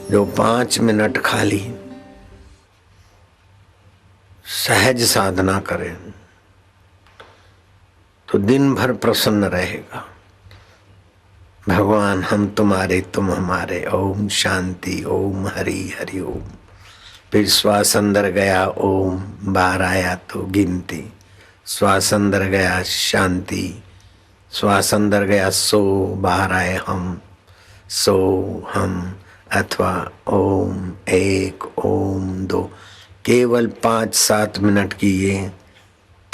जो 5 मिनट खाली सहज साधना करे तो दिन भर प्रसन्न रहेगा। भगवान हम तुम्हारे तुम हमारे, ओम शांति, ओम हरि हरि ओम। फिर श्वास अंदर गया ओम, बाहर आया तो गिनती, श्वास अंदर गया शांति, श्वास अंदर गया सो, बाहर आए हम, सो हम, अथवा ओम एक, ओम दो। केवल 5-7 मिनट की ये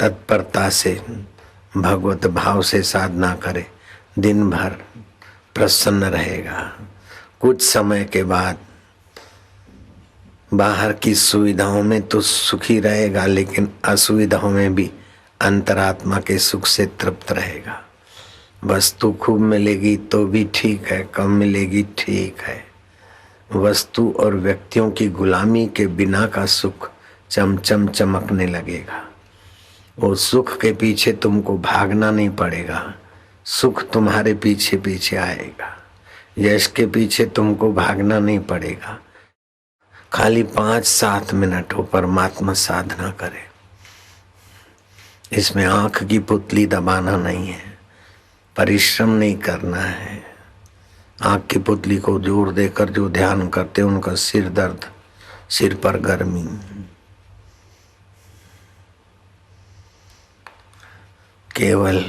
तत्परता से भगवत भाव से साधना करे, दिन भर प्रसन्न रहेगा। कुछ समय के बाद बाहर की सुविधाओं में तो सुखी रहेगा, लेकिन असुविधाओं में भी अंतरात्मा के सुख से तृप्त रहेगा। वस्तु खूब मिलेगी तो भी ठीक है, कम मिलेगी ठीक है। वस्तु और व्यक्तियों की गुलामी के बिना का सुख चमचम चमकने लगेगा। वो सुख के पीछे तुमको भागना नहीं पड़ेगा, सुख तुम्हारे पीछे पीछे आएगा। यश के पीछे तुमको भागना नहीं पड़ेगा। खाली 5-7 मिनट हो परमात्मा साधना करे। इसमें आंख की पुतली दबाना नहीं है, परिश्रम नहीं करना है। आंख की पुतली को जोर देकर जो ध्यान करते उनका सिर दर्द, सिर पर गर्मी। केवल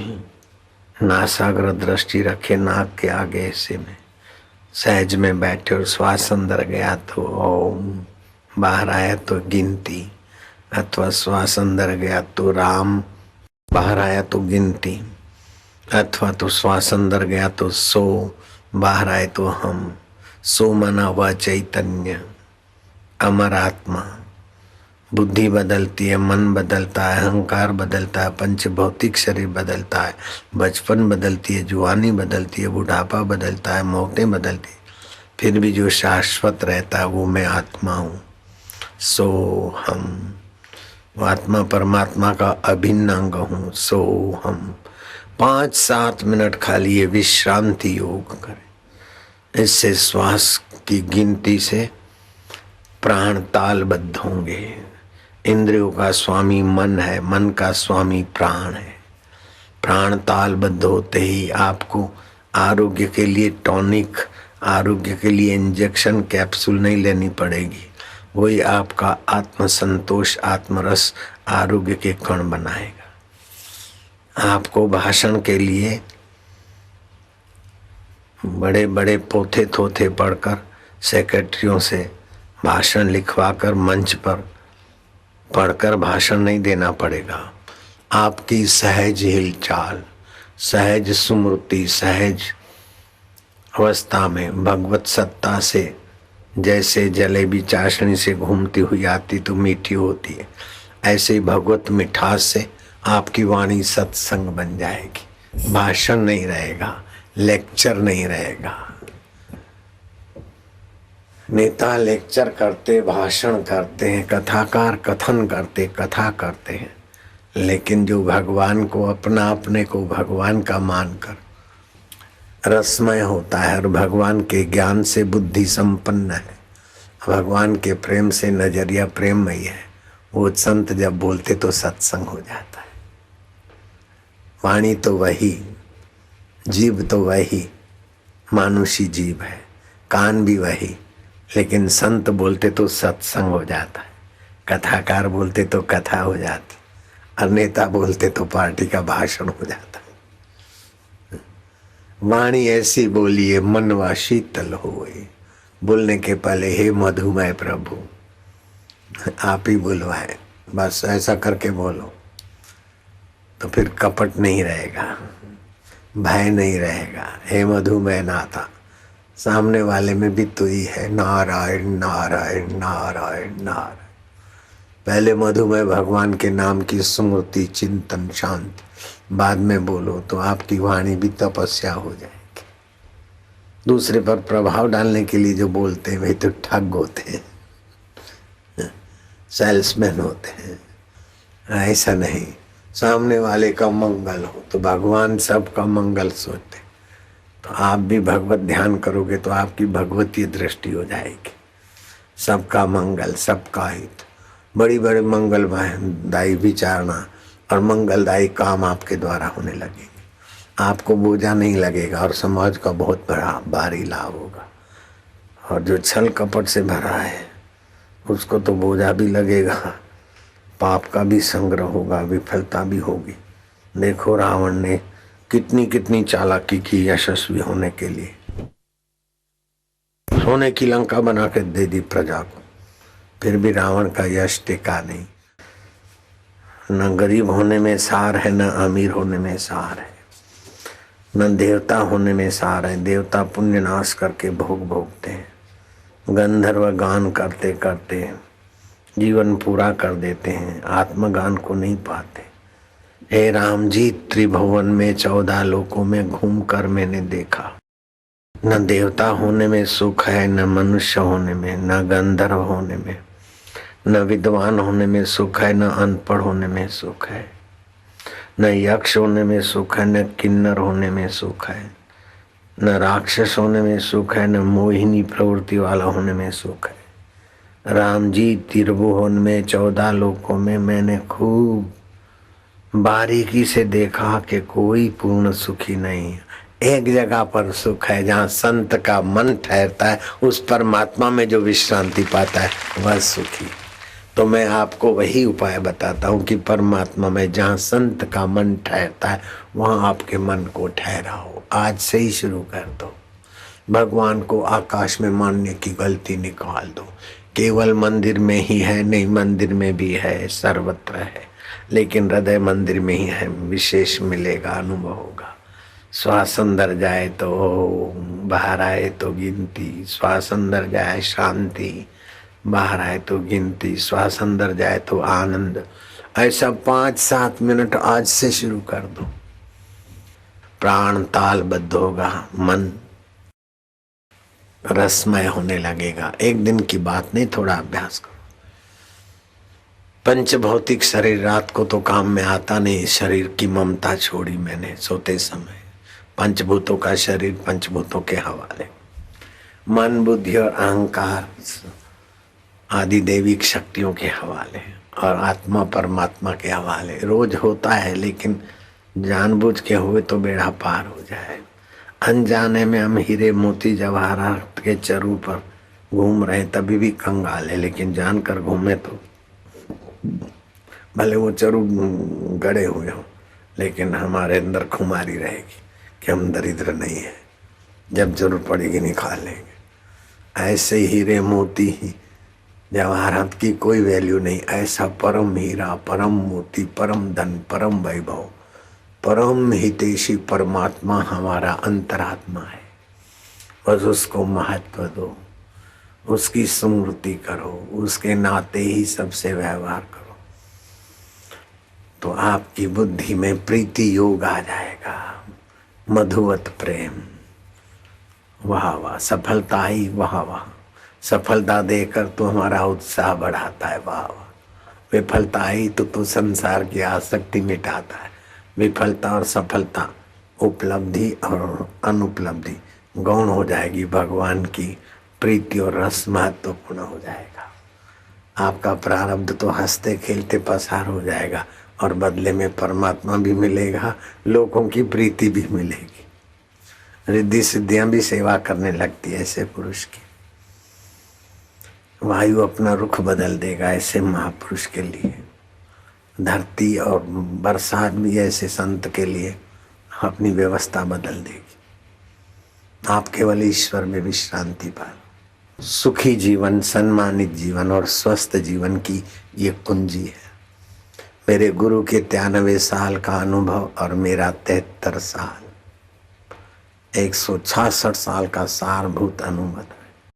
नासाग्र दृष्टि रखे, नाक के आगे हिस्से में सहज में बैठे और श्वास अंदर गया तो ओम, बाहर आया तो गिनती, अथवा श्वास अंदर गया तो राम, बाहर आया तो गिनती, अथवा तो श्वास अंदर गया तो सो, बाहर आए तो हम। सो मना हुआ चैतन्य, अमर आत्मा। बुद्धि बदलती है, मन बदलता है, अहंकार बदलता है, पंच भौतिक शरीर बदलता है, बचपन बदलती है, जुआनी बदलती है, बुढ़ापा बदलता है, मौतें बदलती है, फिर भी जो शाश्वत रहता है वो मैं आत्मा हूँ। सो हम, वो आत्मा परमात्मा का अभिन्न अंग हूँ। सो हम 5-7 मिनट खाली ये विश्रांति योग करें। इससे श्वास की गिनती से प्राण तालबद्ध होंगे। इंद्रियों का स्वामी मन है, मन का स्वामी प्राण है। प्राण तालबद्ध होते ही आपको आरोग्य के लिए टॉनिक, आरोग्य के लिए इंजेक्शन, कैप्सूल नहीं लेनी पड़ेगी। वही आपका आत्म संतोष, आत्मरस, आरोग्य के कण बनाएगा। आपको भाषण के लिए बड़े बड़े पोथे थोथे पढ़कर सेक्रेटरियों से भाषण लिखवाकर मंच पर पढ़कर भाषण नहीं देना पड़ेगा। आपकी सहज हिलचाल, सहज स्मृति, सहज अवस्था में भगवत सत्ता से जैसे जलेबी चाशनी से घूमती हुई आती तो मीठी होती है, ऐसे ही भगवत मिठास से आपकी वाणी सत्संग बन जाएगी। भाषण नहीं रहेगा, लेक्चर नहीं रहेगा। नेता लेक्चर करते, भाषण करते हैं, कथाकार कथन करते, कथा करते हैं, लेकिन जो भगवान को अपना, अपने को भगवान का मानकर रसमय होता है और भगवान के ज्ञान से बुद्धि संपन्न है, भगवान के प्रेम से नजरिया प्रेममय है, वो संत जब बोलते तो सत्संग हो जाता है। वाणी तो वही, जीव तो वही, मानुषी जीव है, कान भी वही, लेकिन संत बोलते तो सत्संग हो जाता है, कथाकार बोलते तो कथा हो जाती, और नेता बोलते तो पार्टी का भाषण हो जाता है। वाणी ऐसी बोलिए मनवा शीतल होए, बोलने के पहले हे मधुमय प्रभु आप ही बुलवाए, बस ऐसा करके बोलो तो फिर कपट नहीं रहेगा, भय नहीं रहेगा। हे मधुमय नाथा, सामने वाले में भी तो ही है नारायण नारायण नारायण नारायण। पहले मधुमय भगवान के नाम की स्मृति, चिंतन, शांति, बाद में बोलो तो आपकी वाणी भी तपस्या हो जाएगी। दूसरे पर प्रभाव डालने के लिए जो बोलते हैं वे तो ठग होते हैं, सेल्समैन होते हैं। ऐसा नहीं, सामने वाले का मंगल हो तो भगवान सबका मंगल सोचते। तो आप भी भगवत ध्यान करोगे तो आपकी भगवतीय दृष्टि हो जाएगी। सबका मंगल, सबका हित, बड़ी बड़ी मंगलदायी विचारना और मंगलदायी काम आपके द्वारा होने लगेंगे। आपको बोझा नहीं लगेगा और समाज का बहुत बड़ा भारी लाभ होगा। और जो छल कपट से भरा है उसको तो बोझा भी लगेगा, पाप का भी संग्रह होगा, विफलता भी होगी। देखो रावण ने कितनी कितनी चालाकी की यशस्वी होने के लिए, सोने की लंका बना के दे दी प्रजा को, फिर भी रावण का यश टिका नहीं। न गरीब होने में सार है, न अमीर होने में सार है, न देवता होने में सार है। देवता पुण्य नाश करके भोग भोगते हैं, गंधर्व गान करते करते जीवन पूरा कर देते हैं, आत्मगान को नहीं पाते। हे राम जी, त्रिभुवन में 14 लोकों में घूमकर मैंने देखा, न देवता होने में सुख है, न मनुष्य होने में, न गंधर्व होने में, न विद्वान होने में सुख है, न अनपढ़ होने में सुख है, न यक्ष होने में सुख है, न किन्नर होने में सुख है, न राक्षस होने में सुख है, न मोहिनी प्रवृत्ति वाला होने में सुख है। राम जी, त्रिभुवन में 14 लोकों में मैंने खूब बारीकी से देखा कि कोई पूर्ण सुखी नहीं है। एक जगह पर सुख है जहाँ संत का मन ठहरता है, उस परमात्मा में जो विश्रांति पाता है वह सुखी। तो मैं आपको वही उपाय बताता हूँ कि परमात्मा में जहाँ संत का मन ठहरता है वहाँ आपके मन को ठहराओ। आज से ही शुरू कर दो। भगवान को आकाश में मानने की गलती निकाल दो। केवल मंदिर में ही है नहीं, मंदिर में भी है, सर्वत्र है, लेकिन हृदय मंदिर में ही है। विशेष मिलेगा, अनुभव होगा। श्वास अंदर जाए तो बाहर आए तो गिनती, श्वास अंदर जाए शांति, बाहर आए तो गिनती, श्वास अंदर जाए तो आनंद। ऐसा 5-7 मिनट आज से शुरू कर दो। प्राण तालबद्ध होगा, मन रसमय होने लगेगा। एक दिन की बात नहीं, थोड़ा अभ्यास करो। पंच भौतिक शरीर रात को तो काम में आता नहीं, शरीर की ममता छोड़ी मैंने सोते समय। पंचभूतों का शरीर पंचभूतों के हवाले, मन बुद्धि और अहंकार आदि दैविक शक्तियों के हवाले, और आत्मा परमात्मा के हवाले। रोज होता है, लेकिन जानबूझ के हुए तो बेड़ा पार हो जाए। अनजाने में हम हीरे मोती जवाहरात के चरू पर घूम रहे तभी भी कंगाल है, लेकिन जानकर घूमे तो भले वो चरू गड़े हुए हो, लेकिन हमारे अंदर खुमारी रहेगी कि हम दरिद्र नहीं है, जब जरूर पड़ेगी निकाल लेंगे। ऐसे हीरे मोती जवाहरात की कोई वैल्यू नहीं। ऐसा परम हीरा, परम मोती, परम धन, परम वैभव, परम हितैषी परमात्मा हमारा अंतरात्मा है। बस उसको महत्व दो, उसकी स्मृति करो, उसके नाते ही सबसे व्यवहार करो, तो आपकी बुद्धि में प्रीति योग आ जाएगा। मधुवत प्रेम, वाह वाह। सफलता ही वाह वाह। सफलता देकर तो हमारा उत्साह बढ़ाता है, वाह वाह। विफलता ही तो संसार की आसक्ति मिटाता है। विफलता और सफलता, उपलब्धि और अनुपलब्धि गौण हो जाएगी। भगवान की प्रीति और रस महत्वपूर्ण हो जाएगा। आपका प्रारब्ध तो हंसते खेलते पसार हो जाएगा, और बदले में परमात्मा भी मिलेगा, लोगों की प्रीति भी मिलेगी, रिद्धि सिद्धियां भी सेवा करने लगती है ऐसे पुरुष की। वायु अपना रुख बदल देगा ऐसे महापुरुष के लिए। धरती और बरसात भी ऐसे संत के लिए अपनी व्यवस्था बदल देगी। आप केवल ईश्वर में विश्रांति पाओ। सुखी जीवन, सम्मानित जीवन और स्वस्थ जीवन की ये कुंजी है। मेरे गुरु के 93 साल का अनुभव और मेरा 73 साल, 166 साल का सारभूत अनुभव।